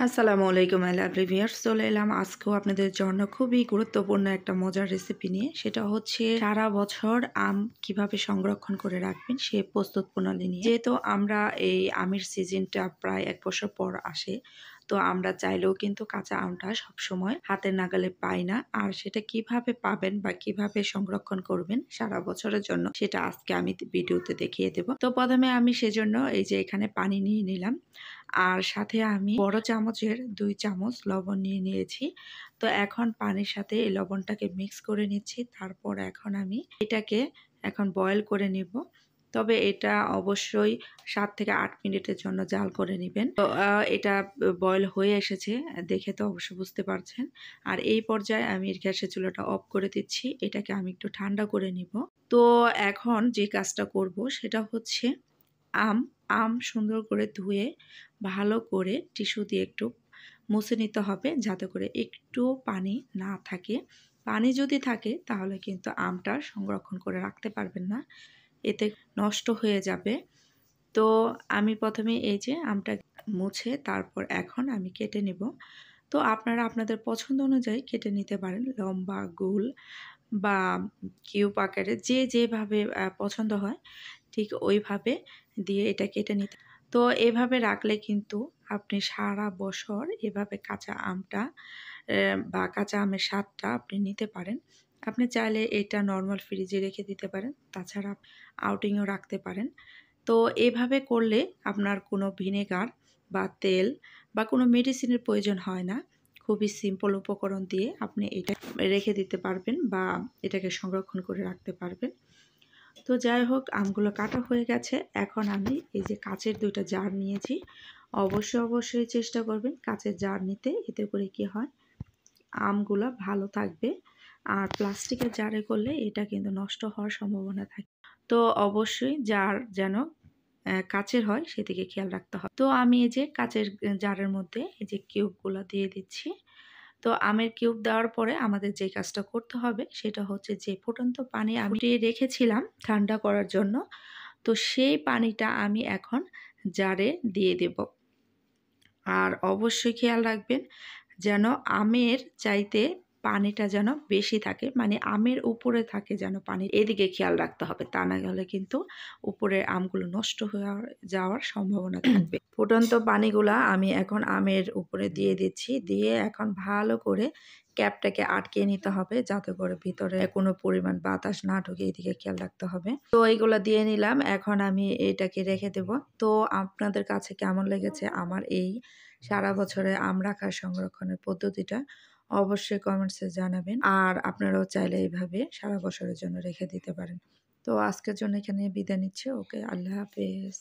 আসসালামু আলাইকুম I love reviewers. চলে এলাম আজকেও আপনাদের জন্য খুবই গুরুত্বপূর্ণ একটা মজার রেসিপি নিয়ে। সেটা হচ্ছে সারা বছর আম কিভাবে সংরক্ষণ করে রাখবেন সে প্রস্তুত প্রণালী নিয়ে। যেহেতু আমরা এই আমের সিজনটা প্রায় ১ বছর পর আসে, তো আমরা চাইলেও কিন্তু কাঁচা আমটা সবসময় হাতের নাগালে পাই না। আর সেটা কিভাবে পাবেন বা কিভাবে সংরক্ষণ করবেন সারা বছরের জন্য সেটা আজকে আমি ভিডিওতে দেখিয়ে দেব। তো প্রথমে আমি সেজন্য এই যে এখানে পানি নিয়ে নিলাম, আর সাথে আমি বড় চামচের ২ চামচ লবণ নিয়ে নিয়েছি। তো এখন পানির সাথে এই লবণটাকে মিক্স করে নিচ্ছি। তারপর এখন আমি এটাকে বয়েল করে নিব। তবে এটা অবশ্যই ৭ থেকে ৮ মিনিটের জন্য জাল করে নিবেন। তো এটা বয়েল হয়ে এসেছে, দেখে তো অবশ্যই বুঝতে পারছেন। আর এই পর্যায়ে আমি গ্যাসের চুলাটা অফ করে দিচ্ছি। এটাকে আমি একটু ঠান্ডা করে নিব। তো এখন যে কাজটা করব সেটা হচ্ছে আম সুন্দর করে ধুয়ে ভালো করে টিস্যু দিয়ে একটু মুছে নিতে হবে, যাতে করে একটু পানি না থাকে। পানি যদি থাকে তাহলে কিন্তু আমটা সংরক্ষণ করে রাখতে পারবেন না, এতে নষ্ট হয়ে যাবে। তো আমি প্রথমে এই যে আমটা মুছে তারপর এখন আমি কেটে নেব। তো আপনারা আপনাদের পছন্দ অনুযায়ী কেটে নিতে পারেন, লম্বা, গোল বা কিউব আকারে, যেভাবে পছন্দ হয় ঠিক ওইভাবে দিয়ে এটা কেটে নিতে। তো এভাবে রাখলে কিন্তু আপনি সারা বছর এভাবে কাঁচা আমটা বা কাঁচা আমের স্বাদটা আপনি নিতে পারেন। আপনি চাইলে এটা নর্মাল ফ্রিজে রেখে দিতে পারেন, তাছাড়া আউটিংও রাখতে পারেন। তো এভাবে করলে আপনার কোনো ভিনেগার বা তেল বা কোনো মেডিসিনের প্রয়োজন হয় না। খুবই সিম্পল উপকরণ দিয়ে আপনি এটা রেখে দিতে পারবেন বা এটাকে সংরক্ষণ করে রাখতে পারবেন। তো যাই হোক, আমগুলো কাটা হয়ে গেছে। এখন আমি এই যে কাচের ২টা জার নিয়েছি। অবশ্যই চেষ্টা করবেন কাচের জার নিতে, এতে করে কি হয় আমগুলো ভালো থাকবে। আর প্লাস্টিকের জারে করলে এটা কিন্তু নষ্ট হওয়ার সম্ভাবনা থাকে। তো অবশ্যই জার যেন কাচের হয় সেদিকে খেয়াল রাখতে হবে। তো আমি এই যে কাচের জারের মধ্যে এই যে কিউবগুলো দিয়ে দিচ্ছি। তো আমের কিউব দেওয়ার পরে আমাদের যে কাজটা করতে হবে সেটা হচ্ছে যে ফুটন্ত পানি আমি রেখেছিলাম ঠান্ডা করার জন্য, তো সেই পানিটা আমি এখন জারে দিয়ে দেব। আর অবশ্যই খেয়াল রাখবেন যেন আমের চাইতে পানিটা যেন বেশি থাকে, মানে আমের উপরে থাকে যেন পানি, এদিকে খেয়াল রাখতে হবে। তা না গেলে কিন্তু উপরের আমগুলো নষ্ট হয়ে যাওয়ার সম্ভাবনা থাকবে। ফুটন্ত পানিগুলা আমি এখন আমের উপরে দিয়ে দিচ্ছি, দিয়ে এখন ভালো করে ক্যাপটাকে আটকে নিতে হবে, যাতে করে ভিতরে কোনো পরিমাণ বাতাস না ঢোকে, এদিকে খেয়াল রাখতে হবে। তো এইগুলো দিয়ে নিলাম, এখন আমি এটাকে রেখে দেব। তো আপনাদের কাছে কেমন লেগেছে আমার এই সারা বছরে আম রাখার সংরক্ষণের পদ্ধতিটা অবশ্যই কমেন্টসে জানাবেন। আর আপনারাও চাইলে এইভাবে সারা বছরের জন্য রেখে দিতে পারেন। তো আজকের জন্য এখানে বিদায় নিচ্ছি। ওকে, আল্লাহ হাফেজ।